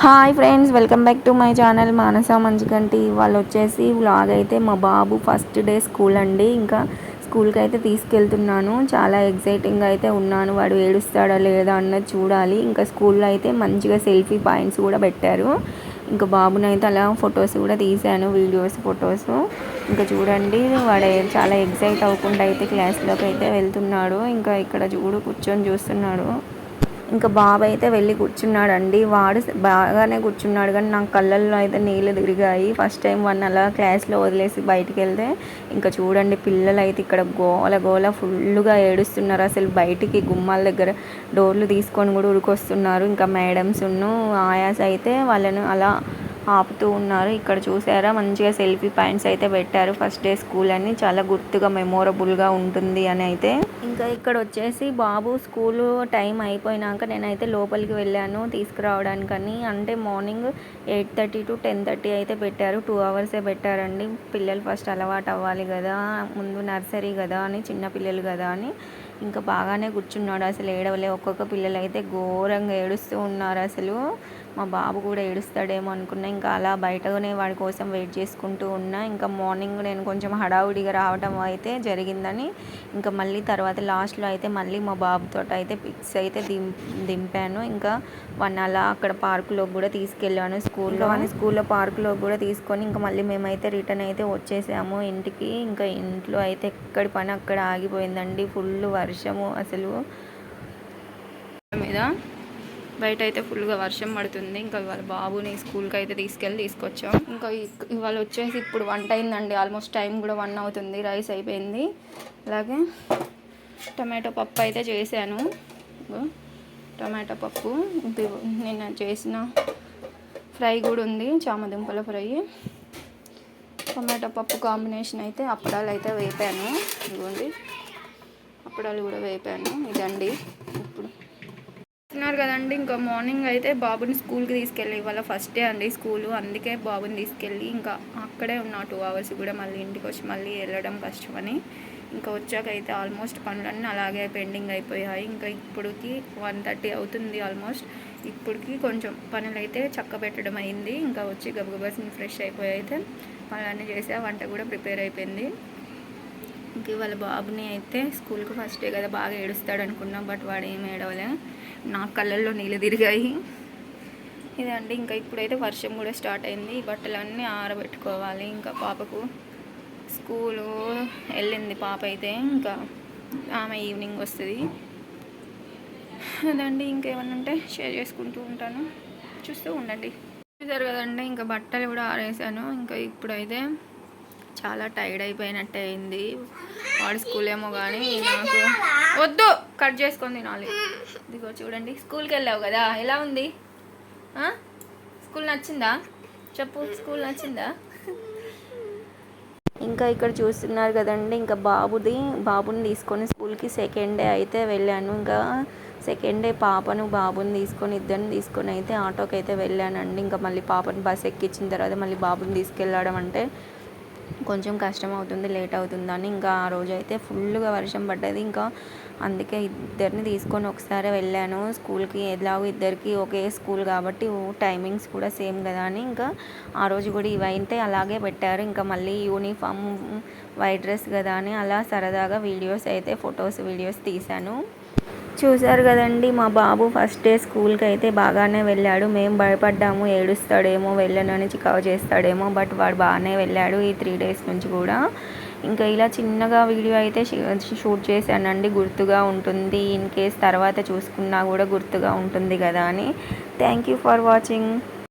Hi friends, welcome back to my channel Manasa Manchikanti. వాళ్ళు వచ్చేసి vlog అయితే మా బాబు ఫస్ట్ డే స్కూల్ అండి. ఇంకా స్కూల్కి అయితే తీసుకెళ్తున్నాను. చాలా ఎగ్జైటింగ్గా అయితే ఉన్నాను. వాడు ఏడుస్తాడా లేదా అన్నది చూడాలి. ఇంకా స్కూల్లో అయితే మంచిగా సెల్ఫీ పాయింట్స్ కూడా పెట్టారు. ఇంకా బాబుని అయితే అలా ఫొటోస్ కూడా తీశాను, వీడియోస్ ఫొటోస్. ఇంకా చూడండి, వాడు చాలా ఎగ్జైట్ అవ్వకుండా అయితే క్లాస్లోకి అయితే వెళ్తున్నాడు. ఇంకా ఇక్కడ కూర్చొని చూస్తున్నాడు. ఇంకా బాబు అయితే వెళ్ళి కూర్చున్నాడండి. వాడు బాగానే కూర్చున్నాడు, కానీ నాకు కళ్ళల్లో అయితే నీళ్ళు తిరిగాయి. ఫస్ట్ టైం వాడిని అలా క్లాస్లో వదిలేసి బయటికి వెళ్తే ఇంకా చూడండి, పిల్లలు అయితే ఇక్కడ గోల గోల ఫుల్గా ఏడుస్తున్నారు. అసలు బయటికి గుమ్మాల దగ్గర డోర్లు తీసుకొని కూడా ఉరికొస్తున్నారు. ఇంకా మేడమ్స్ ఆయాస్ అయితే వాళ్ళను అలా ఆపుతూ ఉన్నారు. ఇక్కడ చూసారా, మంచిగా సెల్ఫీ పాయింట్స్ అయితే పెట్టారు. ఫస్ట్ డే స్కూల్ అని చాలా గుర్తుగా మెమొరబుల్గా ఉంటుంది అని అయితే. ఇంకా ఇక్కడ వచ్చేసి బాబు స్కూలు టైం అయిపోయినాక నేనైతే లోపలికి వెళ్ళాను తీసుకురావడానికని. అంటే మార్నింగ్ 8:30 to 10:30 అయితే పెట్టారు. 2 hours పెట్టారండి. పిల్లలు ఫస్ట్ అలవాటు అవ్వాలి కదా, ముందు నర్సరీ కదా అని, చిన్న పిల్లలు కదా అని. ఇంకా బాగానే కూర్చున్నాడు, అసలు ఏడవలే. ఒక్కొక్క పిల్లలు అయితే ఘోరంగా ఏడుస్తూ ఉన్నారు. అసలు మా బాబు కూడా ఏడుస్తాడేమో అనుకున్నా. ఇంకా అలా బయటనే వాడి కోసం వెయిట్ చేసుకుంటూ ఉన్నా. ఇంకా మార్నింగ్ నేను కొంచెం హడావుడిగా రావడం అయితే జరిగిందని ఇంకా మళ్ళీ తర్వాత లాస్ట్లో అయితే మళ్ళీ మా బాబుతో అయితే పిక్స్ అయితే దింపాను. ఇంకా వన్ అలా అక్కడ పార్కులో కూడా తీసుకెళ్ళాను. స్కూల్లో పార్కులో కూడా తీసుకొని ఇంకా మళ్ళీ మేమైతే రిటర్న్ అయితే వచ్చేసాము ఇంటికి. ఇంకా ఇంట్లో అయితే ఎక్కడి పని అక్కడ ఆగిపోయిందండి. ఫుల్ వర్షము అసలు మీద. బయట అయితే ఫుల్గా వర్షం పడుతుంది. ఇంకా ఇవాళ బాబుని స్కూల్కి అయితే తీసుకొచ్చాం. ఇంకా ఇవాళ వచ్చేసి ఇప్పుడు వంట అయిందండి. ఆల్మోస్ట్ టైం కూడా 1 అవుతుంది. రైస్ అయిపోయింది. అలాగే టమాటో పప్పు అయితే చేశాను. టమాటో పప్పు నిన్న చేసిన ఫ్రై కూడా ఉంది, చామదుంపల ఫ్రై. టమాటో పప్పు కాంబినేషన్ అయితే అప్పడాలు అయితే వేపాను. ఇదిగోండి, అప్పడాలు కూడా వేపాను. ఇదండి ఇప్పుడు తిన్నారు కదండి. ఇంకా మార్నింగ్ అయితే బాబుని స్కూల్కి తీసుకెళ్ళి, ఇవాళ ఫస్ట్ డే అండి స్కూలు, అందుకే బాబుని తీసుకెళ్ళి ఇంకా అక్కడే ఉన్న 2 hours కూడా మళ్ళీ ఇంటికి వచ్చి మళ్ళీ వెళ్ళడం కష్టమని ఇంకా వచ్చాక అయితే ఆల్మోస్ట్ పనులన్నీ అలాగే పెండింగ్ అయిపోయాయి. ఇంకా ఇప్పటికి 1:30 అవుతుంది ఆల్మోస్ట్. ఇప్పటికి కొంచెం పనులు అయితే చక్క పెట్టడం అయింది. ఇంకా వచ్చి గబగబాస్ని ఫ్రెష్ అయిపోయి అయితే పనులన్నీ చేసా. వంట కూడా ప్రిపేర్ అయిపోయింది. ఇంక ఇవాళ బాబుని అయితే స్కూల్కి ఫస్ట్ డే కదా బాగా ఏడుస్తాడు అనుకున్నాం, బట్ వాడు ఏమి ఏడవలే. నా కళ్ళల్లో నీళ్ళు తిరిగాయి. ఇదండి, ఇంకా ఇప్పుడైతే వర్షం కూడా స్టార్ట్ అయింది. బట్టలన్నీ ఆరబెట్టుకోవాలి. ఇంకా పాపకు స్కూలు వెళ్ళింది పాప అయితే, ఇంకా ఆమె ఈవినింగ్ వస్తుంది. అదండి, ఇంకేమన్నా ఉంటే షేర్ చేసుకుంటూ ఉంటాను, చూస్తూ ఉండండి. చూసారు కదండి, ఇంకా బట్టలు కూడా ఆరేసాను. ఇంకా ఇప్పుడైతే చాలా టైర్డ్ అయిపోయినట్టే అయింది. వాడి స్కూల్ ఏమో కానీ నాకు వద్దు, కట్ చేసుకొని తినాలి. ఇదిగో చూడండి, స్కూల్కి వెళ్ళావు కదా, ఎలా ఉంది? స్కూల్ నచ్చిందా? చెప్పు, స్కూల్ నచ్చిందా? ఇంకా ఇక్కడ చూస్తున్నారు కదండి, ఇంకా బాబుని తీసుకొని స్కూల్కి సెకండ్ డే అయితే వెళ్ళాను. ఇంకా సెకండ్ డే బాబుని తీసుకొని ఇద్దరిని తీసుకొని అయితే ఆటోకి అయితే వెళ్ళానండి. ఇంకా మళ్ళీ పాపని బస్ ఎక్కించిన తర్వాత మళ్ళీ బాబుని తీసుకెళ్ళడం అంటే కొంచెం కష్టం అవుతుంది, లేట్ అవుతుందని ఇంకా ఆ రోజు అయితే ఫుల్గా వర్షం పడ్డది. ఇంకా అందుకే ఇద్దరిని తీసుకొని ఒకసారి వెళ్ళాను స్కూల్కి. ఎలాగో ఇద్దరికి ఒకే స్కూల్ కాబట్టి టైమింగ్స్ కూడా సేమ్ కదా అని ఇంకా ఆ రోజు కూడా ఇవైతే అలాగే పెట్టారు. ఇంకా మళ్ళీ యూనిఫామ్, వైట్ డ్రెస్ కదా అని అలా సరదాగా వీడియోస్ తీశాను. చూశారు కదండి, మా బాబు ఫస్ట్ డే స్కూల్కి అయితే బాగానే వెళ్ళాడు. మేము భయపడ్డాము ఏడుస్తాడేమో, వెళ్ళనని చికాకు చేస్తాడేమో, బట్ వాడు బాగానే వెళ్ళాడు ఈ 3 days నుంచి కూడా. ఇంకా ఇలా చిన్నగా వీడియో అయితే షూట్ చేశానండి, గుర్తుగా ఉంటుంది. ఇన్ కేస్ తర్వాత చూసుకున్నా కూడా గుర్తుగా ఉంటుంది కదా అని. Thank you for watching.